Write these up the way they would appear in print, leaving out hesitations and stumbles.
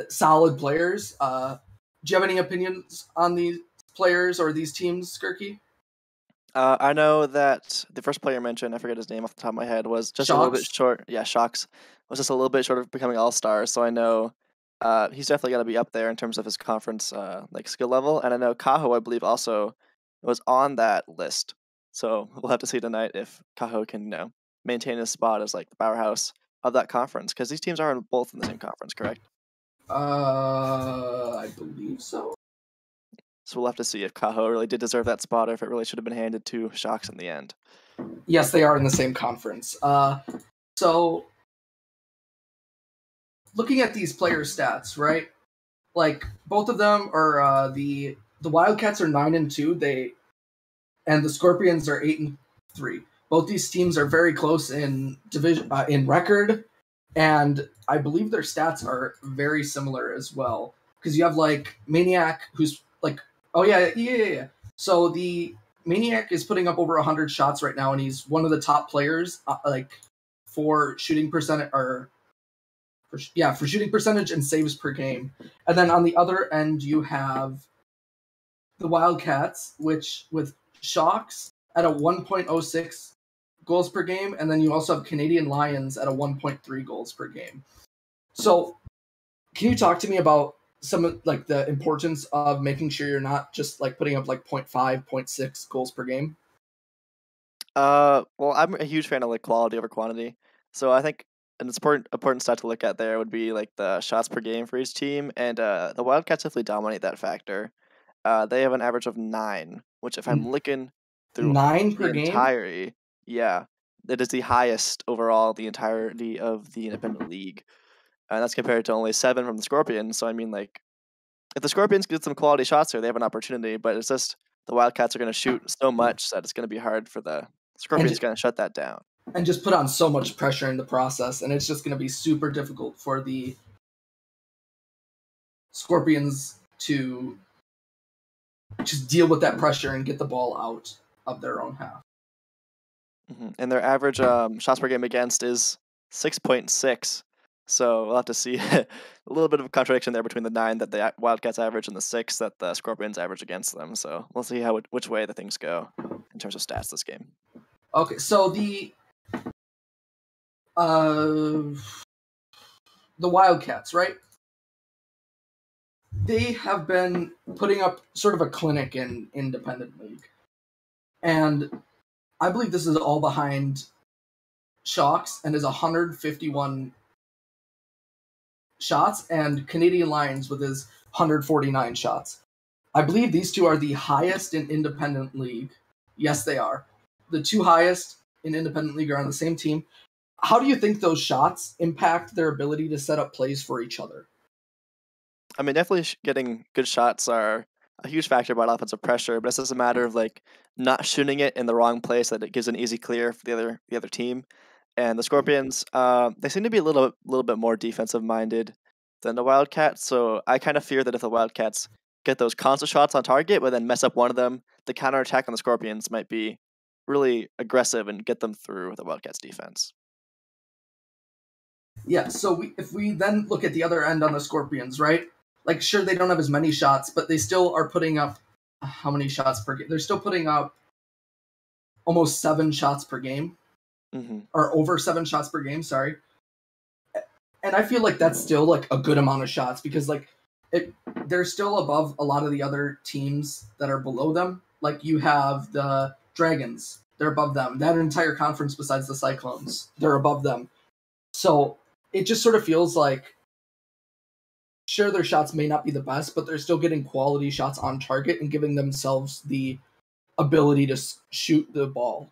solid players. Do you have any opinions on these players or these teams, Skirky? I know that the first player mentioned, I forget his name off the top of my head, was just a little bit short. Yeah, Shocks was just a little bit short of becoming all-star. So I know he's definitely got to be up there in terms of his conference like skill level. And I know Kaho, I believe, also was on that list. So we'll have to see tonight if Kaho can maintain his spot as like the powerhouse of that conference, because these teams are both in the same conference, correct? I believe so. So we'll have to see if Kaho really did deserve that spot, or if it really should have been handed to Shocks in the end. Yes, they are in the same conference. So looking at these player stats, right? Like both of them are the Wildcats are 9-2. And the Scorpions are 8-3. Both these teams are very close in division in record, and I believe their stats are very similar as well. Because you have like Maniac, who's like, oh yeah. So the Maniac is putting up over 100 shots right now, and he's one of the top players, for shooting percentage for shooting percentage and saves per game. And then on the other end, you have the Wildcats, which with Shocks at a 1.06 goals per game, and then you also have Canadian Lions at a 1.3 goals per game. So, can you talk to me about some of like the importance of making sure you're not just like putting up like 0.5, 0.6 goals per game? Well, I'm a huge fan of like quality over quantity. So I think an important stat to look at there would be like the shots per game for each team, and the Wildcats definitely dominate that factor. They have an average of 9, which if I'm looking through 9 per the game? entirety, yeah, it is the highest overall the entirety of the independent league. And that's compared to only 7 from the Scorpions. So I mean, like, if the Scorpions get some quality shots here, they have an opportunity. But it's just the Wildcats are going to shoot so much that it's going to be hard for the Scorpions to shut that down. And just put on so much pressure in the process, and it's just going to be super difficult for the Scorpions to just deal with that pressure and get the ball out of their own half. Mm-hmm. And their average shots per game against is 6.6. So we'll have to see a little bit of a contradiction there between the 9 that the Wildcats average and the 6 that the Scorpions average against them. So we'll see which way the things go in terms of stats this game. Okay, so the Wildcats, right? They have been putting up sort of a clinic in independent league, and I believe this is all behind Shocks and is 151 shots, and Canadian Lions with his 149 shots. I believe these two are the highest in independent league. Yes, they are. The two highest in independent league are on the same team. How do you think those shots impact their ability to set up plays for each other? I mean, definitely getting good shots are a huge factor about offensive pressure, but it's just a matter of like not shooting it in the wrong place that it gives an easy clear for the other team. And the Scorpions, they seem to be a little bit more defensive minded than the Wildcats. So I kind of fear that if the Wildcats get those constant shots on target, but then mess up one of them, the counterattack on the Scorpions might be really aggressive and get them through the Wildcats defense. Yeah, so if we then look at the other end on the Scorpions, right? Like, sure, they don't have as many shots, but they still are putting up how many shots per game? They're still putting up almost 7 shots per game. Mm-hmm. Or over 7 shots per game, sorry. And I feel like that's still, like, a good amount of shots because, like, they're still above a lot of the other teams that are below them. Like, you have the Dragons. They're above them. That entire conference besides the Cyclones, they're above them. So it just sort of feels like, sure, their shots may not be the best, but they're still getting quality shots on target and giving themselves the ability to shoot the ball.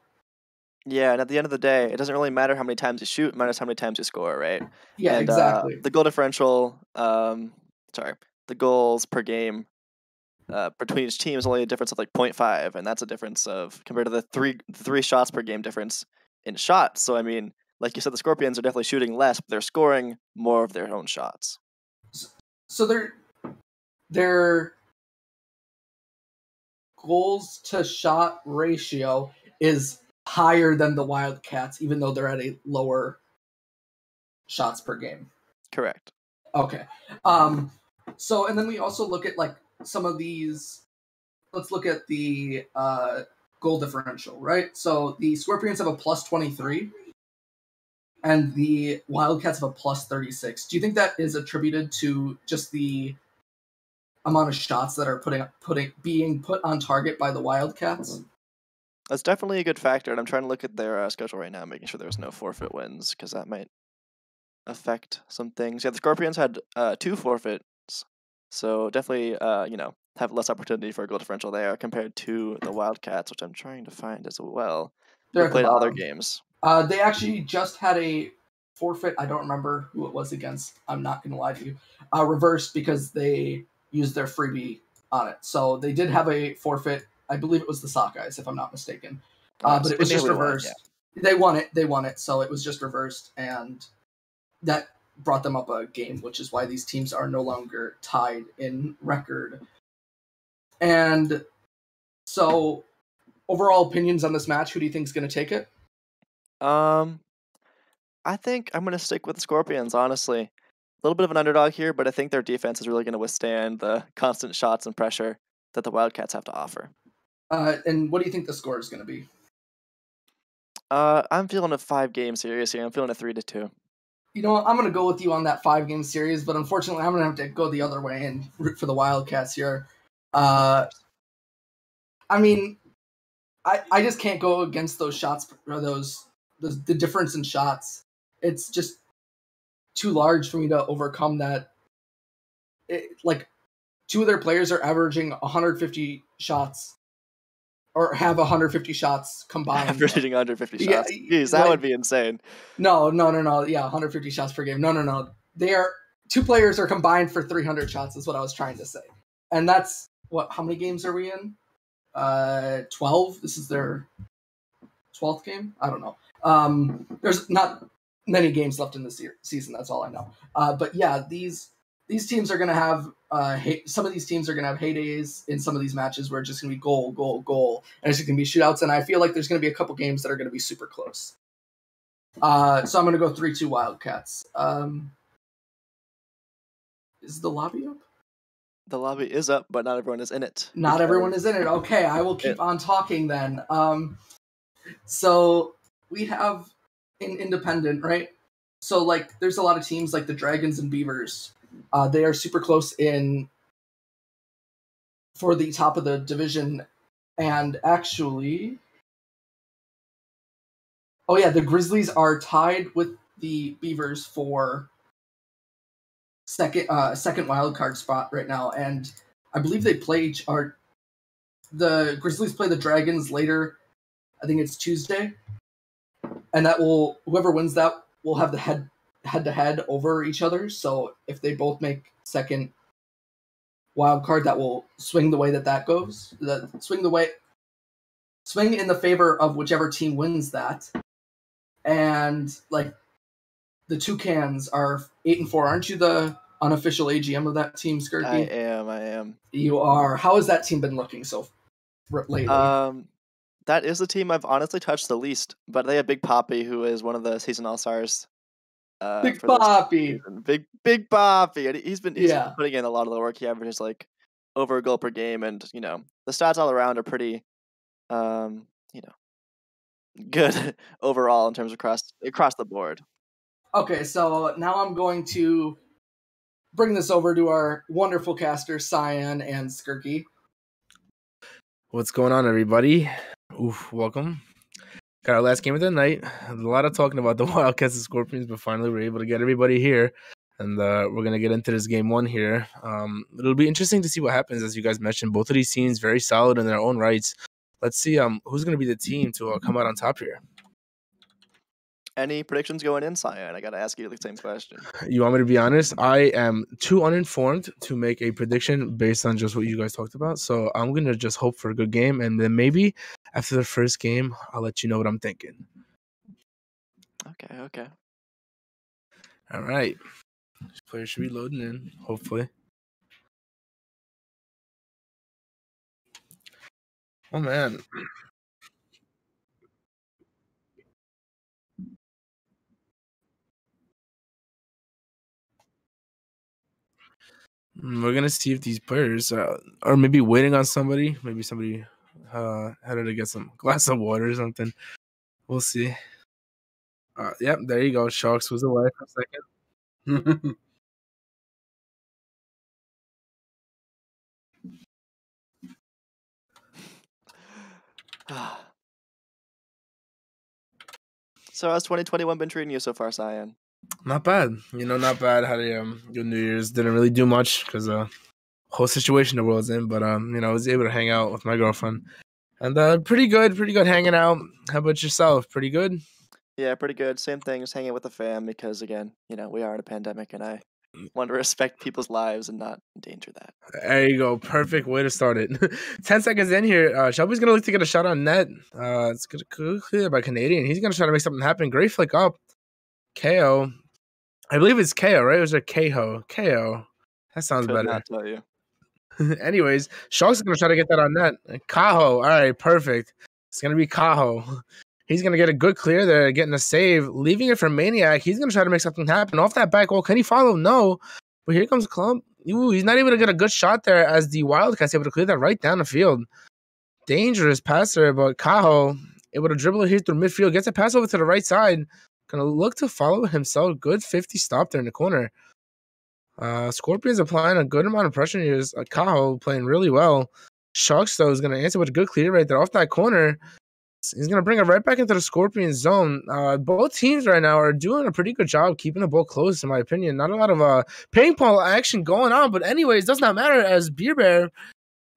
Yeah, and at the end of the day, it doesn't really matter how many times you shoot, it matters how many times you score, right? Yeah, and, exactly. The goal differential, the goals per game between each team is only a difference of like 0.5, and that's a difference of compared to the three shots per game difference in shots. So I mean, like you said, the Scorpions are definitely shooting less, but they're scoring more of their own shots. So their goals to shot ratio is higher than the Wildcats, even though they're at a lower shots per game. Correct. Okay. So, and then we also look at like some of these. Let's look at the goal differential, right? So the Scorpions have a plus 23, and the Wildcats have a plus 36. Do you think that is attributed to just the amount of shots that are being put on target by the Wildcats? That's definitely a good factor, and I'm trying to look at their schedule right now, making sure there's no forfeit wins, because that might affect some things. Yeah, the Scorpions had 2 forfeits, so definitely have less opportunity for a goal differential there compared to the Wildcats, which I'm trying to find as well. They're Who at the played all their bottom. games. They actually just had a forfeit. I don't remember who it was against. I'm not going to lie to you. Reversed because they used their freebie on it. So they did have a forfeit. I believe it was the Sockeyes, if I'm not mistaken. But So it was just reversed. yeah. They won it. So it was just reversed, and that brought them up a game, which is why these teams are no longer tied in record. And so, overall opinions on this match, who do you think is going to take it? I think I'm going to stick with the Scorpions, honestly. A little bit of an underdog here, but I think their defense is really going to withstand the constant shots and pressure that the Wildcats have to offer. And what do you think the score is going to be? I'm feeling a 5-game series here. I'm feeling a 3-2. You know what? I'm going to go with you on that 5-game series, but unfortunately, I'm going to have to go the other way and root for the Wildcats here. I mean, I just can't go against those shots or the difference in shots. It's just too large for me to overcome that. Like 2 of their players are averaging 150 shots or have 150 shots combined. Averaging 150 shots. Yeah, Jeez, that would be insane. No. Yeah, 150 shots per game. No. They are 2 players are combined for 300 shots. Is what I was trying to say, and that's what. How many games are we in? 12. This is their 12th game. I don't know. There's not many games left in this season. That's all I know. But yeah, these teams are going to have some of these teams are going to have heydays in some of these matches where it's just going to be goal, and it's just going to be shootouts. And I feel like there's going to be a couple games that are going to be super close. So I'm going to go 3-2 Wildcats. Is the lobby up? The lobby is up, but not everyone is in it. Not everyone is in it. Okay, I will keep on talking then. So we have an independent, right? So like, there's a lot of teams like the Dragons and Beavers. They are super close for the top of the division, and actually, oh yeah, the Grizzlies are tied with the Beavers for second wild card spot right now, and I believe they play the Grizzlies play the Dragons later. I think it's Tuesday, and whoever wins that will have the head to head over each other. So if they both make second wild card, that will swing the way that goes. Swing in the favor of whichever team wins that. And like the Toucans are 8-4. Aren't you the unofficial AGM of that team, Skirky? I am. You are. How has that team been looking so lately? That is the team I've honestly touched the least, but they have Big Poppy, who is one of the season all-stars. Big Poppy! Big Poppy! And he's been putting in a lot of the work. He averages like over a goal per game, and the stats all around are pretty good overall in terms of across the board. Okay, so now I'm going to bring this over to our wonderful casters, Cyan and Skirky. What's going on, everybody? Welcome. Got our last game of the night. A lot of talking about the Wildcats and Scorpions, but finally we're able to get everybody here, and we're going to get into this game 1 here. It'll be interesting to see what happens. As you guys mentioned, both of these teams very solid in their own rights. Let's see who's going to be the team to come out on top here. Any predictions going in, Cyan? I got to ask you the same question. You want me to be honest? I am too uninformed to make a prediction based on just what you guys talked about. So I'm going to just hope for a good game. And then maybe after the first game, I'll let you know what I'm thinking. Okay. All right. This player should be loading in, hopefully. Oh, man. We're gonna see if these players are maybe waiting on somebody. Maybe somebody headed to get some glass of water or something. We'll see. Yep, there you go. Sharks was away for a second. So how's 2021 been treating you so far, Cyan? Not bad. Not bad. Had a good New Year's. Didn't really do much because whole situation the world's in. But I was able to hang out with my girlfriend. And pretty good hanging out. How about yourself? Pretty good? Yeah, pretty good. Same thing, just hanging with the fam because, again, we are in a pandemic and I want to respect people's lives and not endanger that. There you go. Perfect way to start it. 10 seconds in here. Shelby's going to look to get a shot on net. It's going to clear by Canadian. He's going to try to make something happen. Great flick up. KO. I believe it's KO, right? Or is it KO? KO. That sounds better. Not tell you. Anyways, Sharks are going to try to get that on net. Cajo. All right, perfect. It's going to be Cajo. He's going to get a good clear there, getting a save, leaving it for Maniac. He's going to try to make something happen. Off that back wall, can he follow? No. But here comes Clump. Ooh, he's not able to get a good shot there as the Wildcats able to clear that right down the field. Dangerous pass there, but Cajo able to dribble it here through midfield. Gets a pass over to the right side. Going to look to follow himself. Good 50 stop there in the corner. Scorpions applying a good amount of pressure here. Cajo playing really well. Sharks, though, is going to answer with a good clear right there off that corner. He's going to bring it right back into the Scorpion zone. Both teams right now are doing a pretty good job keeping the ball close, in my opinion. Not a lot of ping pong action going on, but anyways, does not matter as Beer Bear,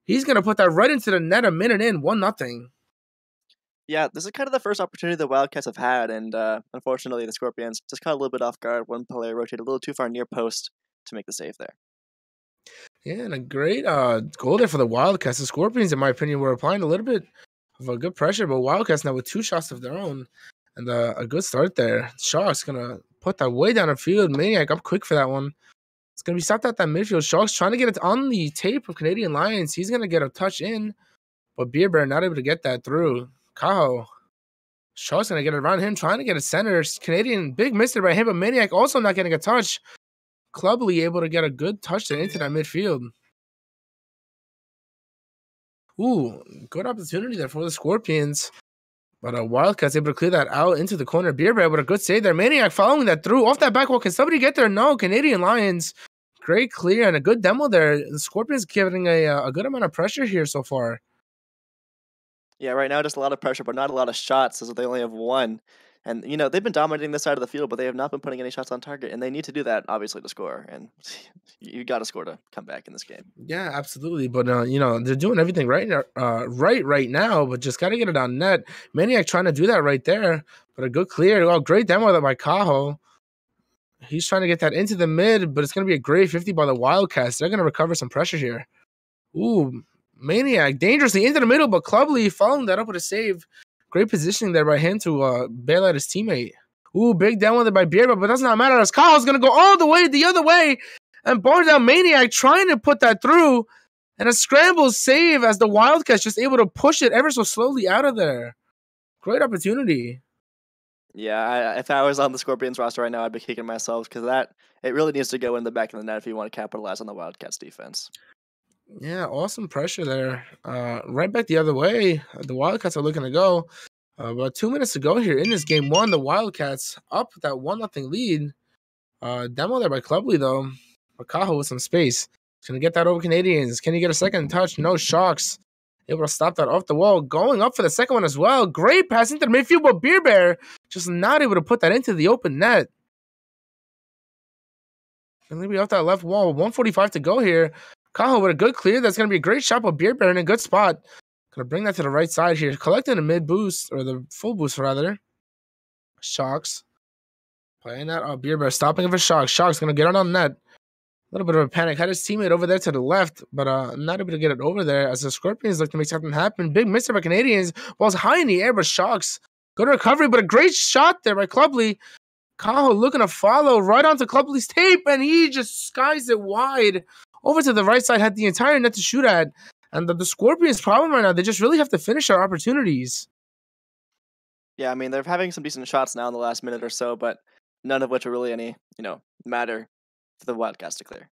he's going to put that right into the net a minute in, 1-0. Yeah, this is kind of the first opportunity the Wildcats have had, and unfortunately the Scorpions just caught a little bit off guard. One player rotated a little too far near post to make the save there. Yeah, and a great goal there for the Wildcats. The Scorpions, in my opinion, were applying a little bit of a good pressure, but Wildcats now with 2 shots of their own and a good start there. Sharks gonna put that way down the field. Maniac up quick for that one. It's gonna be stopped at that midfield. Sharks trying to get it on the tape of Canadian Lions. He's gonna get a touch in, but Beer Bear not able to get that through. Cajo. Sharks gonna get it around him, trying to get a center. Canadian big miss there by him, but Maniac also not getting a touch. Clubly able to get a good touch there into that midfield. Ooh, good opportunity there for the Scorpions. But Wildcats able to clear that out into the corner. Beer Bear with a good save there. Maniac following that through. Off that back wall. Can somebody get there? No. Canadian Lions. Great clear and a good demo there. The Scorpions giving a good amount of pressure here so far. Yeah, right now just a lot of pressure, but not a lot of shots, as they only have 1. And, they've been dominating this side of the field, but they have not been putting any shots on target. And they need to do that, obviously, to score. And you got to score to come back in this game. Yeah, absolutely. But, they're doing everything right now, but just got to get it on net. Maniac trying to do that right there. But a good clear. Oh, great demo there by Cajo. He's trying to get that into the mid, but it's going to be a great 50 by the Wildcats. They're going to recover some pressure here. Ooh, Maniac dangerously into the middle, but Clubly following that up with a save. Great positioning there by him to bail out his teammate. Ooh, big demo there by Beer, but it does not matter as Cajo's going to go all the way the other way and bar down Maniac trying to put that through. And a scramble save as the Wildcats just able to push it ever so slowly out of there. Great opportunity. Yeah, if I was on the Scorpions roster right now, I'd be kicking myself because it really needs to go in the back of the net if you want to capitalize on the Wildcats defense. Yeah, awesome pressure there. Right back the other way. The Wildcats are looking to go. About 2 minutes to go here in this game 1. The Wildcats up with that 1-0 lead. Demo there by Clubly, though. Cajo with some space. He's going to get that over Canadians. Can he get a second touch? No. Sharks able to stop that off the wall. Going up for the second one as well. Great pass into the midfield, but Beer Bear just not able to put that into the open net. And maybe off that left wall. 1:45 to go here. Cajo with a good clear. That's going to be a great shot by Beer Bear in a good spot. Going to bring that to the right side here. Collecting the mid boost, or the full boost rather. Sharks. Playing that. Beer Bear stopping it for Sharks. Sharks going to get it on net. A little bit of a panic. Had his teammate over there to the left, but not able to get it over there as the Scorpions look to make something happen. Big miss by Canadians. Ball's high in the air, but Sharks. Good recovery, but a great shot there by Clubly. Cajo looking to follow right onto Clubly's tape, and he just skies it wide. Over to the right side, had the entire net to shoot at. And the Scorpions' problem right now, they just really have to finish their opportunities. Yeah, I mean, they're having some decent shots now in the last minute or so, but none of which are really any, matter for the Wildcats to clear.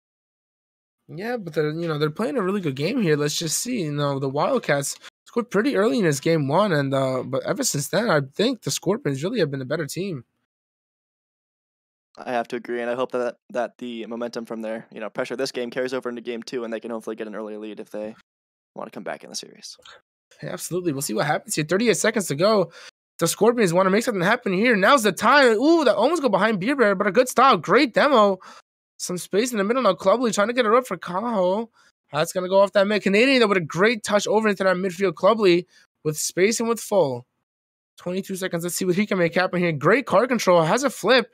Yeah, but they're playing a really good game here. Let's just see. The Wildcats scored pretty early in this game one, and but ever since then, I think the Scorpions really have been a better team. I have to agree, and I hope that the momentum from their pressure this game carries over into game 2, and they can hopefully get an early lead if they want to come back in the series. Yeah, absolutely. We'll see what happens here. 38 seconds to go. The Scorpions want to make something happen here. Now's the time. Ooh, that almost go behind Beer Bear, but a good stop. Great demo. Some space in the middle now. Clubly trying to get it up for Cajo. That's going to go off that mid. Canadian, though, with a great touch over into that midfield. Clubly with space and with full. 22 seconds. Let's see what he can make happen here. Great card control. Has a flip.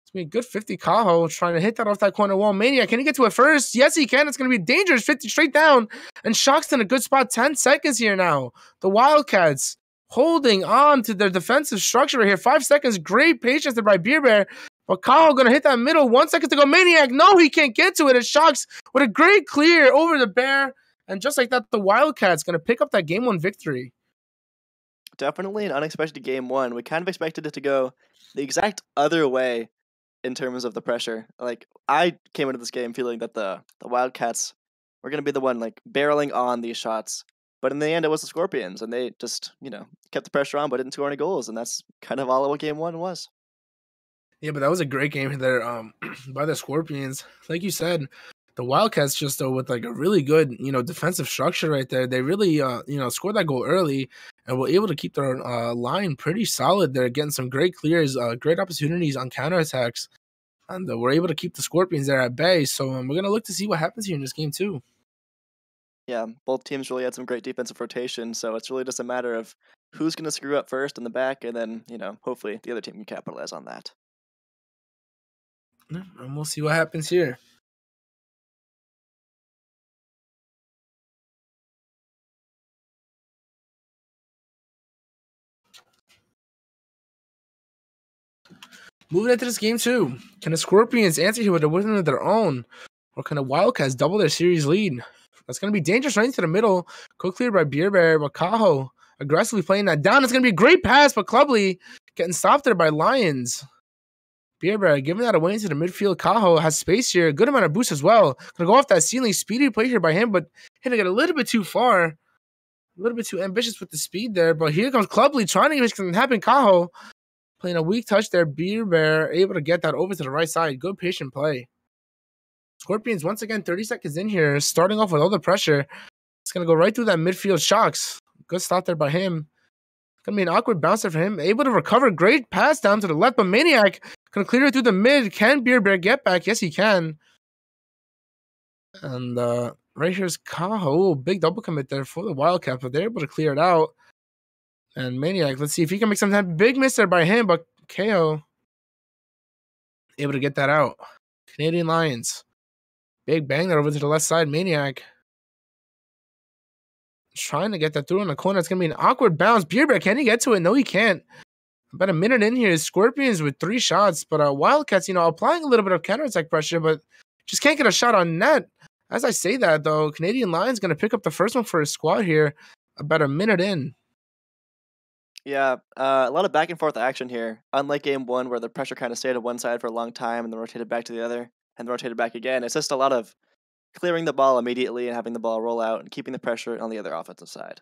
It's going to be a good 50. Cajo trying to hit that off that corner wall. Maniac, can he get to it first? Yes, he can. It's going to be dangerous. 50 straight down. And Shock's in a good spot. 10 seconds here now. The Wildcats holding on to their defensive structure right here. 5 seconds. Great patience there by Beer Bear. But Cajo going to hit that middle. 1 second to go. Maniac. No, he can't get to it. It Shocks with a great clear over the Bear. And just like that, the Wildcats going to pick up that game 1 victory. Definitely an unexpected game 1. We kind of expected it to go the exact other way in terms of the pressure. Like, I came into this game feeling that the Wildcats were going to be the one barreling on these shots. But in the end, it was the Scorpions, and they just, kept the pressure on but didn't score any goals. And that's kind of all what game 1 was. Yeah, but that was a great game there by the Scorpions. Like you said, the Wildcats just with a really good, defensive structure right there. They really, scored that goal early and were able to keep their line pretty solid. They're getting some great clears, great opportunities on counterattacks. And we're able to keep the Scorpions there at bay. So we're going to look to see what happens here in this game too. Yeah, both teams really had some great defensive rotation. So it's really just a matter of who's going to screw up first in the back. And then, hopefully the other team can capitalize on that. And we'll see what happens here. Moving into this game too. Can the Scorpions answer here with a win of their own? Or can the Wildcats double their series lead? That's going to be dangerous right into the middle. Quick clear by Beer Bear, but Cajo aggressively playing that down. It's going to be a great pass, but Clubly getting stopped there by Lions. Beer Bear giving that away into the midfield. Cajo has space here. A good amount of boost as well. Going to go off that ceiling. Speedy play here by him, but hitting it a little bit too far. A little bit too ambitious with the speed there. But here comes Clubly trying to make something happen. Cajo playing a weak touch there. Beer Bear able to get that over to the right side. Good patient play. Scorpions once again 30 seconds in here. Starting off with all the pressure. It's going to go right through that midfield. Shocks. Good stop there by him. Going to be an awkward bouncer for him. Able to recover. Great pass down to the left. But Maniac going to clear it through the mid. Can Beer Bear get back? Yes, he can. And right here's Cajo. Big double commit there for the Wildcat, but they're able to clear it out. And Maniac, let's see if he can make some time. Big miss there by him, but KO able to get that out. Canadian Lions. Big bang there over to the left side. Maniac trying to get that through in the corner. It's going to be an awkward bounce. Beer Bear, can he get to it? No, he can't. About a minute in here. Scorpions with 3 shots, but Wildcats, applying a little bit of counterattack pressure, but just can't get a shot on net. As I say that, though, Canadian Lions going to pick up the first one for his squad here about a minute in. Yeah, a lot of back and forth action here. Unlike game 1, where the pressure kind of stayed on one side for a long time and then rotated back to the other and then rotated back again. It's just a lot of clearing the ball immediately and having the ball roll out and keeping the pressure on the other offensive side.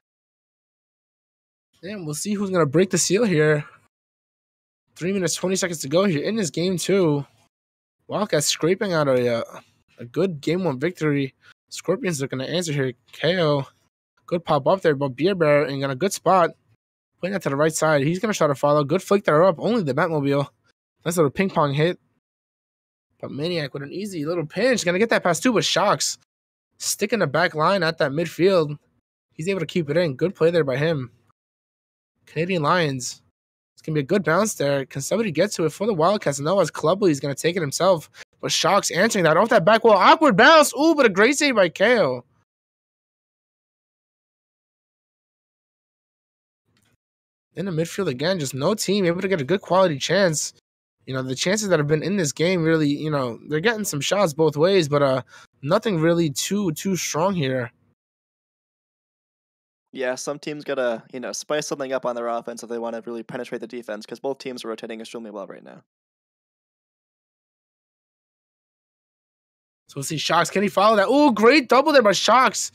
And we'll see who's going to break the seal here. 3 minutes, 20 seconds to go here in this game, too. Wildcats scraping out a good game 1 victory. Scorpions are going to answer here. KO. Good pop up there, but Beer Bear in a good spot. Putting that to the right side. He's going to try to follow. Good flick there up. Only the Batmobile. Nice little ping pong hit. But Maniac with an easy little pinch. Going to get that pass too with Shocks. Sticking the back line at that midfield. He's able to keep it in. Good play there by him. Canadian Lions. It's going to be a good bounce there. Can somebody get to it for the Wildcats? No, as Clubly is going to take it himself. But Shocks answering that off that back wall. Awkward bounce. Ooh, but a great save by KO. In the midfield again, just no team able to get a good quality chance. The chances that have been in this game really, they're getting some shots both ways, but nothing really too strong here. Yeah, some teams gotta, spice something up on their offense if they want to really penetrate the defense, because both teams are rotating extremely well right now. So we'll see Shocks. Can he follow that? Oh, great double there by Shocks.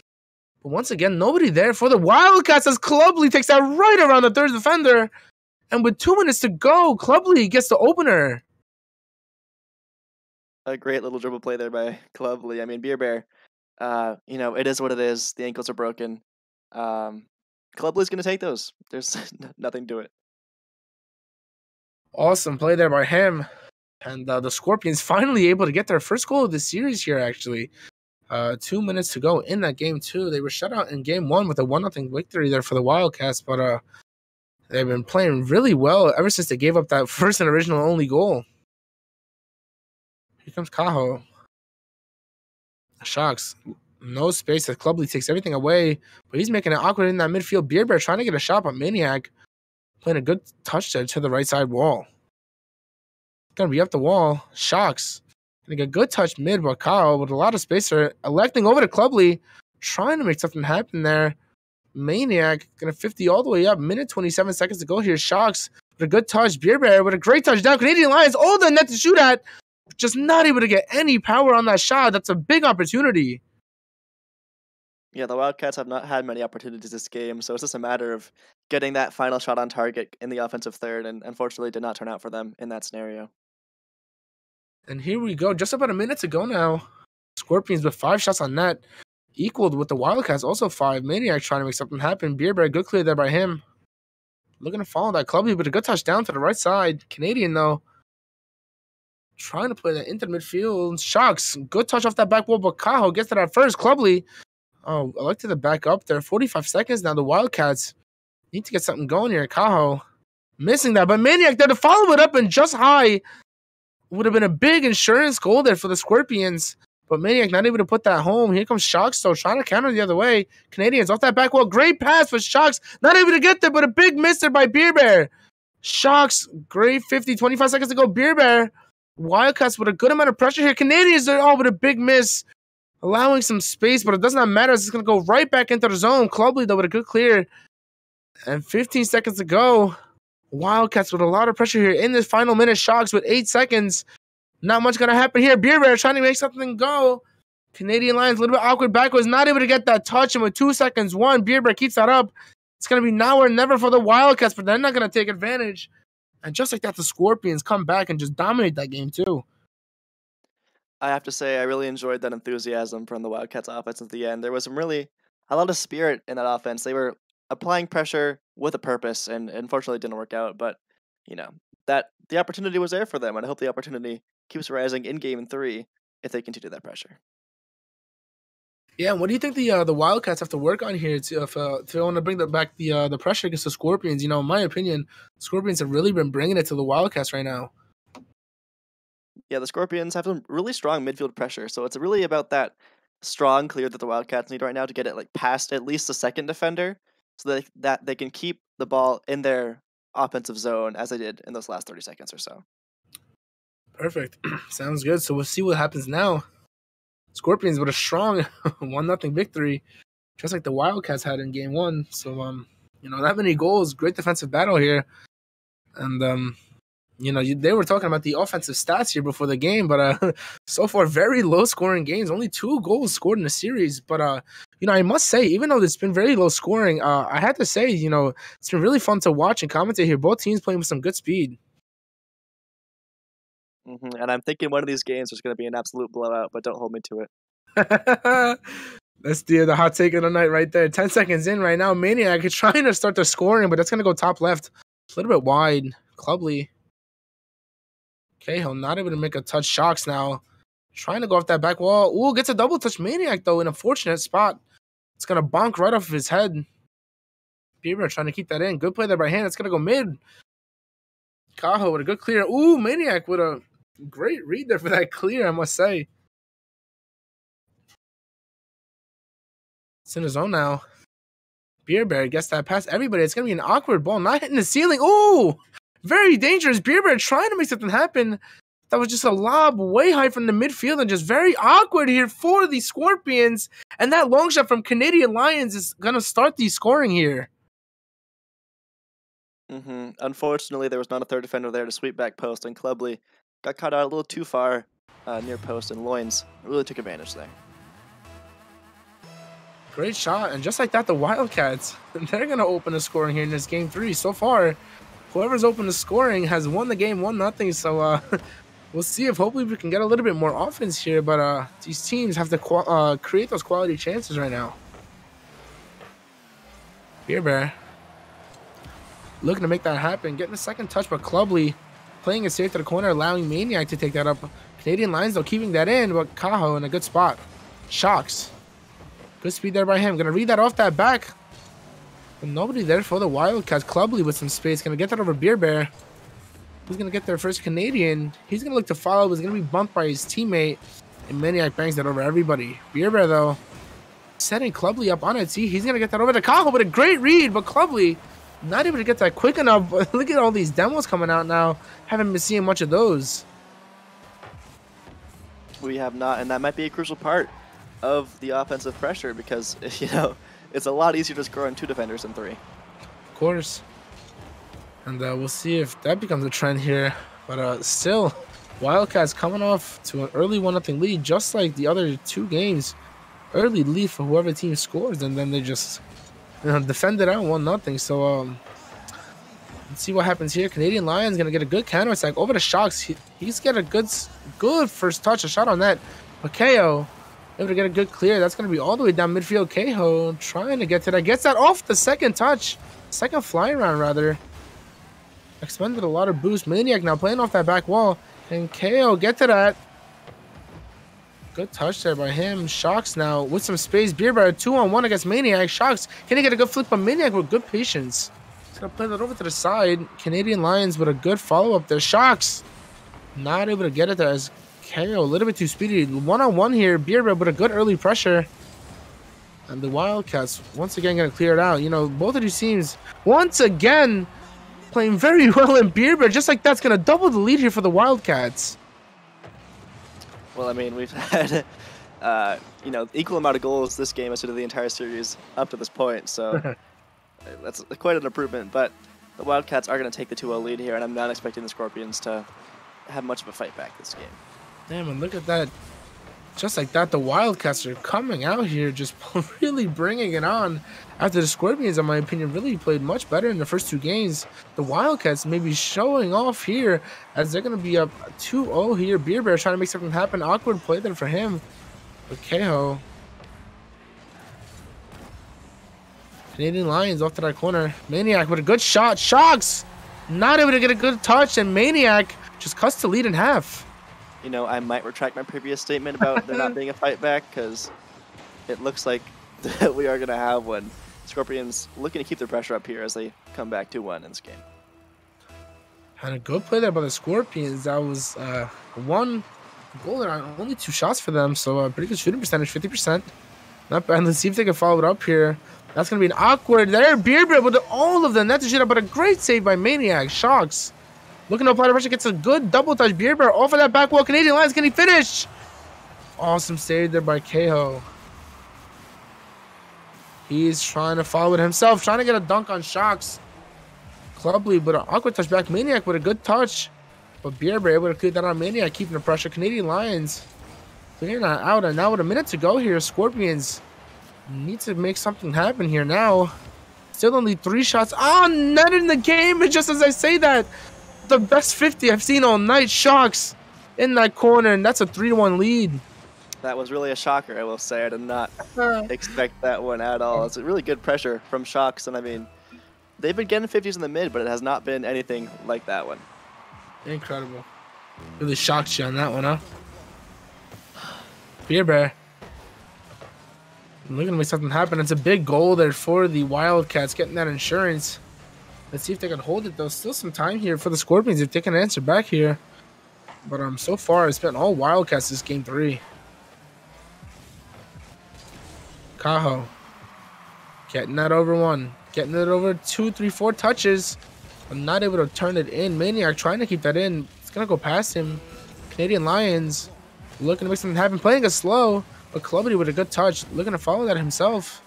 But once again, nobody there for the Wildcats as Clubley takes that right around the third defender. And with 2 minutes to go, Clubley gets the opener. A great little dribble play there by Clubley. I mean, Beer Bear, it is what it is. The ankles are broken. Clubley's going to take those. There's nothing to it. Awesome play there by him. And the Scorpions finally able to get their first goal of the series here, actually. 2 minutes to go in that game, too. They were shut out in game 1 with a 1-0 victory there for the Wildcats, but they've been playing really well ever since they gave up that first and original only goal. Here comes Cajo. Shocks. No space as Clubley takes everything away, but he's making it awkward in that midfield. Beer Bear trying to get a shot, but Maniac playing a good touch there to the right side wall. Gonna be up the wall. Shocks. Gonna get a good touch mid, but Kyle with a lot of space there. Electing over to Clubley. Trying to make something happen there. Maniac gonna 50 all the way up. Minute 27 seconds to go here. Shocks with a good touch. Beer Bear with a great touch down. Canadian Lions. Oh, the net to shoot at. Just not able to get any power on that shot. That's a big opportunity. Yeah, the Wildcats have not had many opportunities this game, so it's just a matter of getting that final shot on target in the offensive third, and unfortunately did not turn out for them in that scenario. And here we go. Just about a minute to go now. Scorpions with 5 shots on net. Equaled with the Wildcats, also 5. Maniac trying to make something happen. Beer Bear, good clear there by him. Looking to follow that Clubley, but a good touch down to the right side. Canadian, though, trying to play that into the midfield. Shocks. Good touch off that back wall, but Cajo gets to that first. Clubley. Oh, elected to back up there. 45 seconds now. The Wildcats need to get something going here. Cajo missing that, but Maniac there to follow it up and just high. Would have been a big insurance goal there for the Scorpions. But Maniac not able to put that home. Here comes Shocks, though, trying to counter the other way. Canadians off that back wall. Great pass for Shocks. Not able to get there, but a big miss there by Beer Bear. Shocks, great 50, 25 seconds to go. Beer Bear. Wildcats with a good amount of pressure here. Canadians are all with a big miss. Allowing some space, but it does not matter. It's just going to go right back into the zone. Clubley, though, with a good clear. And 15 seconds to go. Wildcats with a lot of pressure here in this final minute. Shocks with 8 seconds. Not much going to happen here. Beer Bear trying to make something go. Canadian Lions a little bit awkward backwards. Not able to get that touch. And with 2 seconds, Beer Bear keeps that up. It's going to be now or never for the Wildcats, but they're not going to take advantage. And just like that, the Scorpions come back and just dominate that game too. I have to say, I really enjoyed that enthusiasm from the Wildcats offense at the end. There was a lot of spirit in that offense. They were applying pressure with a purpose, and unfortunately it didn't work out. But, that the opportunity was there for them, and I hope the opportunity keeps rising in Game 3 if they continue that pressure. Yeah, what do you think the Wildcats have to work on here if they want to bring back the pressure against the Scorpions? In my opinion, the Scorpions have really been bringing it to the Wildcats right now. Yeah, the Scorpions have some really strong midfield pressure, so it's really about that strong clear that the Wildcats need right now to get it past at least the second defender, so that they can keep the ball in their offensive zone as they did in those last 30 seconds or so. Perfect. Sounds good. So we'll see what happens now. Scorpions with a strong 1-0 victory, just like the Wildcats had in Game 1. So that many goals, great defensive battle here, and they were talking about the offensive stats here before the game, but so far, very low-scoring games. Only 2 goals scored in the series. But, I must say, even though it's been very low-scoring, I had to say, it's been really fun to watch and commentate here. Both teams playing with some good speed. Mm-hmm. And I'm thinking one of these games is going to be an absolute blowout, but don't hold me to it. That's the hot take of the night right there. 10 seconds in right now. Maniac is trying to start the scoring, but that's going to go top left. A little bit wide. Clubley. Cahill not able to make a touch. Shocks now. Trying to go off that back wall. Ooh, gets a double touch. Maniac, though, in a fortunate spot. It's going to bonk right off of his head. Bieber trying to keep that in. Good play there by hand. It's going to go mid. Cahill with a good clear. Ooh, Maniac with a great read there for that clear, I must say. It's in his zone now. Beer Bear gets that past everybody. It's going to be an awkward ball. Not hitting the ceiling. Ooh! Very dangerous. Beer Bear trying to make something happen. That was just a lob way high from the midfield and just very awkward here for the Scorpions. And that long shot from Canadian Lions is going to start the scoring here. Unfortunately, there was not a third defender there to sweep back post, and Clubley got caught out a little too far near post, and Loins really took advantage there. Great shot, and just like that, the Wildcats, they're going to open the scoring here in this game 3. So far, whoever's opened the scoring has won the game 1-0, so we'll see if hopefully we can get a little bit more offense here, but these teams have to create those quality chances right now. Beer Bear looking to make that happen, getting the second touch, but Clubly playing it safe to the corner, allowing Maniac to take that up. Canadian Lions, though, keeping that in, but Cajo in a good spot. Shocks. Good speed there by him. Going to read that off that back. But nobody there for the Wildcats. Clubly with some space. Going to get that over Beer Bear. Who's going to get their first Canadian? He's going to look to follow. He's going to be bumped by his teammate. And Maniac bangs that over everybody. Beer Bear, though, setting Clubly up on it. See, he's going to get that over to Cajo with a great read. But Clubly not able to get that quick enough. Look at all these demos coming out now. Haven't been seeing much of those. We have not, and that might be a crucial part of the offensive pressure because, you know, it's a lot easier to score on 2 defenders than 3. Of course. And we'll see if that becomes a trend here. But still, Wildcats coming off to an early 1-0 lead, just like the other 2 games. Early lead for whoever team scores, and then they just defend it out 1-0. So let's see what happens here. Canadian Lions going to get a good counter attack over the Shocks. He's got a good first touch, a shot on that. But KO able to get a good clear. That's going to be all the way down midfield. KO trying to get to that. Gets that off the second touch. Second flying round, rather. Expended a lot of boost. Maniac now playing off that back wall. And KO get to that. Good touch there by him. Shocks now with some space. Beer Bear 2-on-1 against Maniac. Shocks, can he get a good flick? But Maniac with good patience. He's going to play that over to the side. Canadian Lions with a good follow-up there. Shocks not able to get it there as KO a little bit too speedy. 1-on-1 here. Beer Bear with a good early pressure. And the Wildcats once again going to clear it out. You know, both of these teams once again playing very well in Beer Bear. Just like that's going to double the lead here for the Wildcats. Well, I mean, we've had, you know, equal amount of goals this game as to the entire series up to this point. So that's quite an improvement. But the Wildcats are going to take the 2-0 lead here, and I'm not expecting the Scorpions to have much of a fight back this game. Damn, and look at that. Just like that, the Wildcats are coming out here, just really bringing it on. After the Scorpions, in my opinion, really played much better in the first 2 games. The Wildcats may be showing off here as they're going to be up 2-0 here. Beer Bear trying to make something happen. Awkward play there for him. But Keho. Canadian Lions off to that corner. Maniac with a good shot. Shocks not able to get a good touch, and Maniac just cuts the lead in half. You know, I might retract my previous statement about there not being a fight back because it looks like that we are going to have one. Scorpions looking to keep their pressure up here as they come back 2-1 in this game. And a good play there by the Scorpions. That was one goal there on only 2 shots for them, so a pretty good shooting percentage, 50%. Not bad. Let's see if they can follow it up here. That's going to be an awkward there. Beer Bear with all of the net to shoot up, but a great save by Maniac. Shocks looking to apply the pressure, gets a good double touch. Beer Bear off of that back wall. Canadian Lions, can he finish? Awesome save there by Keho. He's trying to follow it himself, trying to get a dunk on Shocks. Clubly, but an awkward touch back. Maniac with a good touch. But Beer Bear able to clear that on Maniac, keeping the pressure. Canadian Lions clearing that out. And now with a minute to go here, Scorpions need to make something happen here now. Still only 3 shots. Oh, net in the game. And just as I say that, the best 50 I've seen all night. Shocks in that corner, and that's a 3-1 lead. That was really a shocker, I will say. I did not expect that one at all. It's a really good pressure from Shocks, and I mean, they've been getting 50s in the mid, but it has not been anything like that one. Incredible. Really shocked you on that one, huh? Beer Bear looking to make something happen. It's a big goal there for the Wildcats, getting that insurance. Let's see if they can hold it, though. Still some time here for the Scorpions if they can answer back here. But so far, it's been all Wildcats this game 3. Cajo getting that over 1. Getting it over 2, 3, 4 touches. I'm not able to turn it in. Maniac trying to keep that in. It's going to go past him. Canadian Lions looking to make something happen. Playing it slow, but Clubby with a good touch. Looking to follow that himself.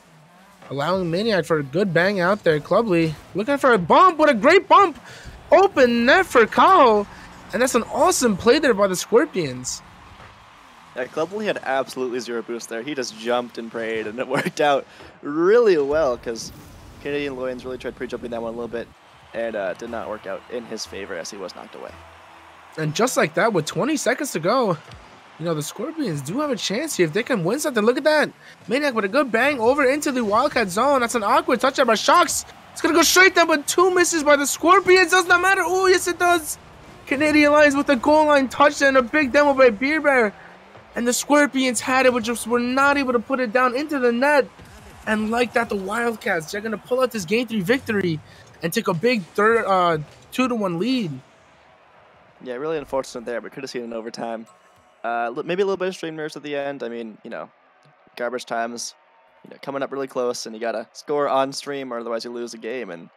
Allowing Maniac for a good bang out there. Clubby looking for a bump. What a great bump. Open net for Cajo. And that's an awesome play there by the Scorpions. Yeah, Clubly had absolutely zero boost there. He just jumped and prayed, and it worked out really well because Canadian Loyens really tried pre-jumping that one a little bit, and did not work out in his favor as he was knocked away. And just like that, with 20 seconds to go, you know, the Scorpions do have a chance here if they can win something. Look at that. Maniac with a good bang over into the Wildcat zone. That's an awkward touchdown by Shocks. It's going to go straight down, but 2 misses by the Scorpions. Does not matter. Oh, yes, it does. Canadian Lions with a goal line touchdown. A big demo by Beer Bear. And the Scorpions had it, but just were not able to put it down into the net. And like that, the Wildcats, they're going to pull out this Game 3 victory and take a big 2-1 lead. Yeah, really unfortunate there, but could have seen it in overtime. Maybe a little bit of stream nerves at the end. I mean, you know, garbage times, you know, coming up really close, and you got to score on stream or otherwise you lose the game. And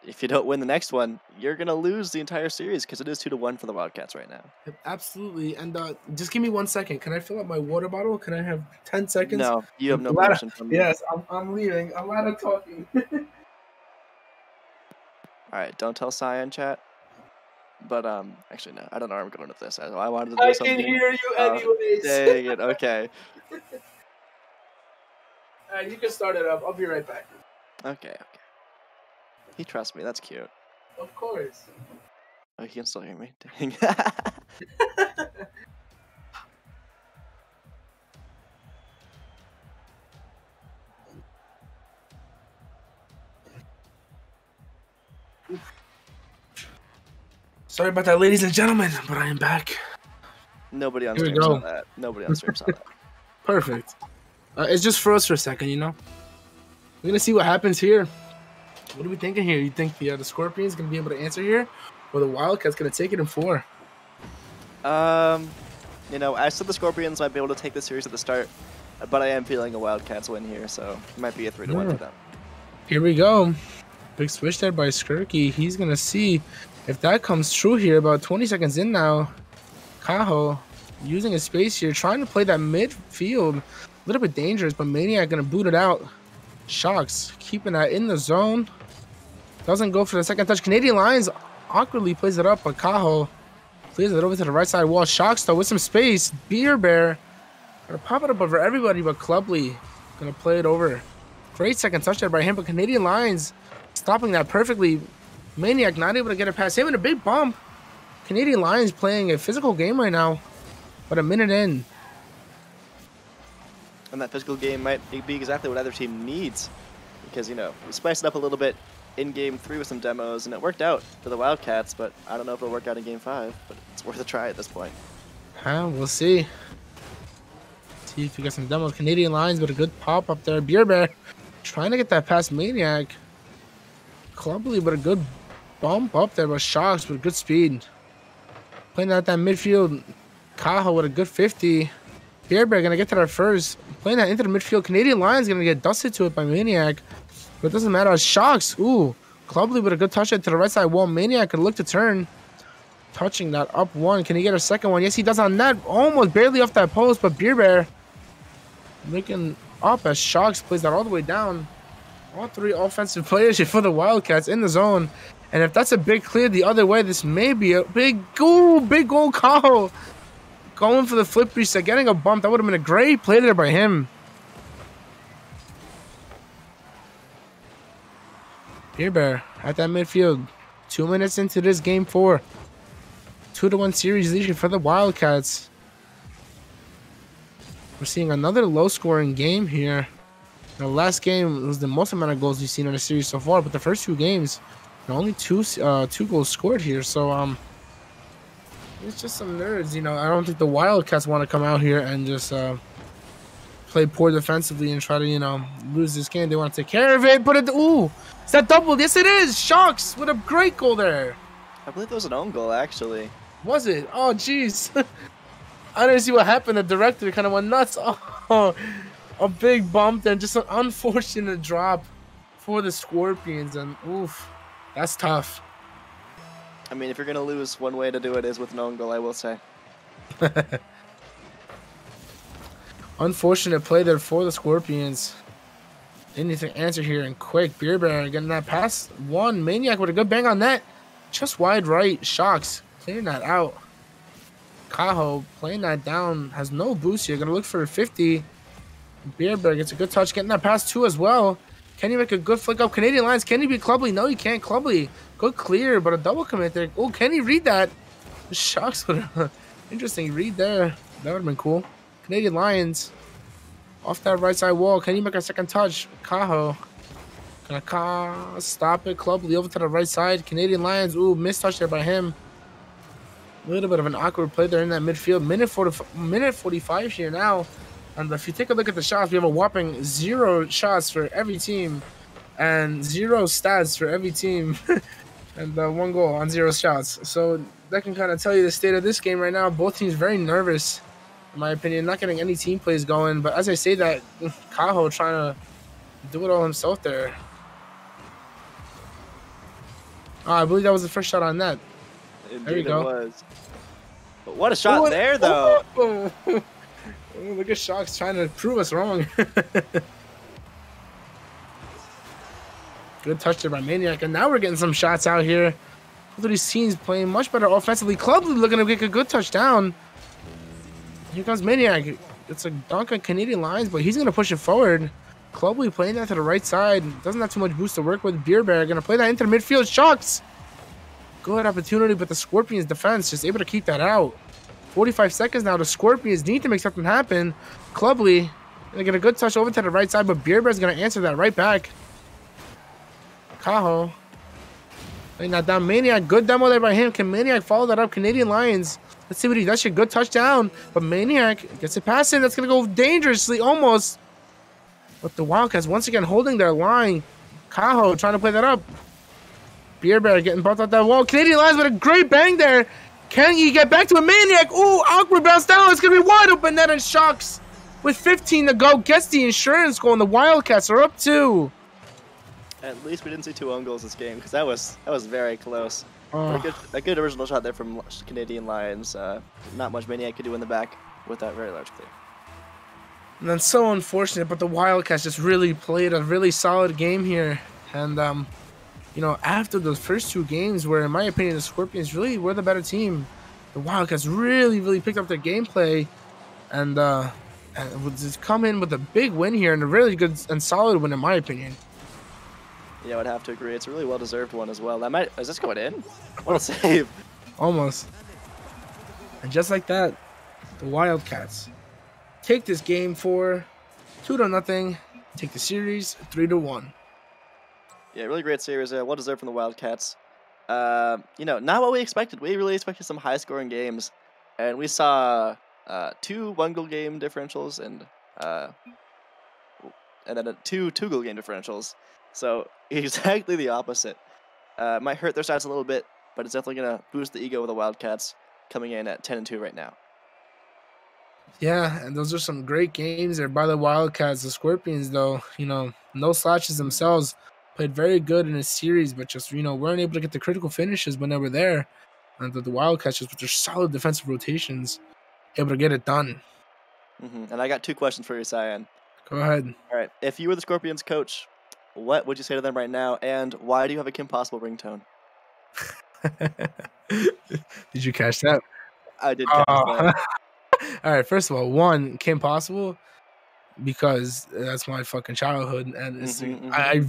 if you don't win the next one, you're going to lose the entire series because it is 2-1 for the Wildcats right now. Absolutely. And just give me 1 second. Can I fill up my water bottle? Can I have 10 seconds? No, you have no permission from me. Yes, I'm leaving. A lot of talking. All right, don't tell Cyan, chat. But, actually, no, I don't know where I'm going with this. I wanted to do something. I can hear you anyways. Dang it, okay. All right, you can start it up. I'll be right back. Okay. He trusts me. That's cute. Of course. Oh, he can still hear me. Dang. Sorry about that, ladies and gentlemen, but I am back. Nobody on Here we stream go. saw that. Nobody on stream saw that. Perfect. It's just froze for a second, you know? We're going to see what happens here. What are we thinking here? You think the Scorpions going to be able to answer here? Or the Wildcats going to take it in 4? You know, I said the Scorpions might be able to take the series at the start, but I am feeling a Wildcats win here, so it might be a 3-1 for them. Here we go. Big switch there by Skirky. He's going to see if that comes true here. About 20 seconds in now. Kaho using his space here, trying to play that midfield. A little bit dangerous, but Maniac going to boot it out. Shocks keeping that in the zone. Doesn't go for the second touch. Canadian Lions awkwardly plays it up, but Kaho plays it over to the right side wall. Shocks though with some space. Beer Bear gonna pop it up over everybody, but Clubly gonna play it over. Great second touch there by him, but Canadian Lions stopping that perfectly. Maniac not able to get it past him, and a big bump. Canadian Lions playing a physical game right now, but a minute in. And that physical game might be exactly what either team needs. Because, you know, we spiced it up a little bit in Game 3 with some demos, and it worked out for the Wildcats, but I don't know if it'll work out in Game 5, but it's worth a try at this point. We'll see. See if we get some demos. Canadian Lions with a good pop up there. Beer Bear trying to get that past Maniac. Clubly with a good bump up there, but Shocks with good speed. Playing out that midfield. Kaho with a good 50. Beer Bear gonna get to that first. Playing that into the midfield. Canadian Lions gonna get dusted to it by Maniac. But it doesn't matter. Shocks. Ooh. Clubly with a good touch to the right side wall. Maniac could look to turn. Touching that up one. Can he get a second one? Yes, he does on that. Almost barely off that post, but Beer Bear looking up as Shocks plays that all the way down. All 3 offensive players here for the Wildcats in the zone. And if that's a big clear the other way, this may be a big goal call. Going for the flip reset, getting a bump. That would have been a great play there by him. Beer Bear at that midfield. 2 minutes into this Game 4. 2-1 series lead for the Wildcats. We're seeing another low-scoring game here. The last game was the most amount of goals we've seen in the series so far, but the first 2 games, only two goals scored here. So it's just some nerds, you know. I don't think the Wildcats want to come out here and just play poor defensively and try to, you know, lose this game. They want to take care of it. But ooh, is that double? Yes, it is. Shocks with a great goal there. I believe it was an own goal, actually. Was it? Oh, jeez. I didn't see what happened. The director kind of went nuts. Oh, a big bump and just an unfortunate drop for the Scorpions. And oof, that's tough. I mean, if you're going to lose, one way to do it is with an own goal, I will say. Unfortunate play there for the Scorpions. They need to answer here and quick. Beer Bear getting that pass. One. Maniac with a good bang on that. Just wide right. Shocks clearing that out. Kaho playing that down, has no boost here. Gonna look for a 50. Beerberg gets a good touch, getting that pass too as well. Can he make a good flick up? Canadian Lions, can he beat Clubly? No, he can't. Clubly, good clear, but a double commit there. Oh, can he read that? The Sharks would have interesting read there. That would have been cool. Canadian Lions off that right side wall. Can he make a second touch? Kaho. Gonna stop it. Clubly over to the right side. Canadian Lions. Ooh, missed touch there by him. A little bit of an awkward play there in that midfield. Minute 45 here now. And if you take a look at the shots, we have a whopping 0 shots for every team and 0 stats for every team. And 1 goal on 0 shots. So that can kind of tell you the state of this game right now. Both teams very nervous, in my opinion. Not getting any team plays going. But as I say that, Kaho trying to do it all himself there. Oh, I believe that was the first shot on net. Indeed, there you go. It was. But what a shot there, though. Oh, look at Sharks trying to prove us wrong. Good touch there by Maniac. And now we're getting some shots out here. Both of these teams playing much better offensively. Clubly looking to get a good touchdown. Here comes Maniac. It's a dunk on Canadian Lions, but he's going to push it forward. Clubly playing that to the right side. Doesn't have too much boost to work with. Beerberg going to play that into the midfield. Sharks. Good opportunity, but the Scorpions defense just able to keep that out. 45 seconds now. The Scorpions need to make something happen. Clubly going to get a good touch over to the right side, but Beerberg's going to answer that right back. Kaho. Laying that down. Maniac. Good demo there by him. Can Maniac follow that up? Canadian Lions. Let's see what he does. A good touchdown, but Maniac gets it past him. That's going to go dangerously almost. But the Wildcats once again holding their line. Kaho trying to play that up. Beerberg getting bumped off that wall. Canadian Lions with a great bang there. Can he get back to a Maniac? Ooh, awkward bounce down. It's going to be wide open net and Sharks with 15 to go. Gets the insurance goal, and the Wildcats are up 2. At least we didn't see 2 own goals this game, because that was very close. Oh. A good original shot there from Canadian Lions. Not much Maniac could do in the back with that very large clear. And then so unfortunate, but the Wildcats just really played a really solid game here. And, you know, after those first 2 games where, in my opinion, the Scorpions really were the better team, the Wildcats really picked up their gameplay and would just come in with a big win here and a really good and solid win, in my opinion. Yeah, I would have to agree. It's a really well-deserved one as well. Is this going in? What a save. Almost. And just like that, the Wildcats take this game for 2-0. Take the series 3-1. Yeah, really great series. Well deserved from the Wildcats. You know, not what we expected. We really expected some high-scoring games, and we saw 2 one-goal game differentials and then 2 two-goal game differentials. So exactly the opposite. Might hurt their stats a little bit, but it's definitely gonna boost the ego of the Wildcats coming in at 10-2 right now. Yeah, and those are some great games there by the Wildcats. The Scorpions, though, you know, no slouches themselves. Played very good in this series, but just, you know, weren't able to get the critical finishes when they were there. And the Wildcats, just with their solid defensive rotations, able to get it done. And I got 2 questions for you, Cyan. Go ahead. All right. If you were the Scorpions coach, what would you say to them right now, and why do you have a Kim Possible ringtone? Did you catch that? I did catch that. All right, first of all, 1, Kim Possible, because that's my fucking childhood, and it's, I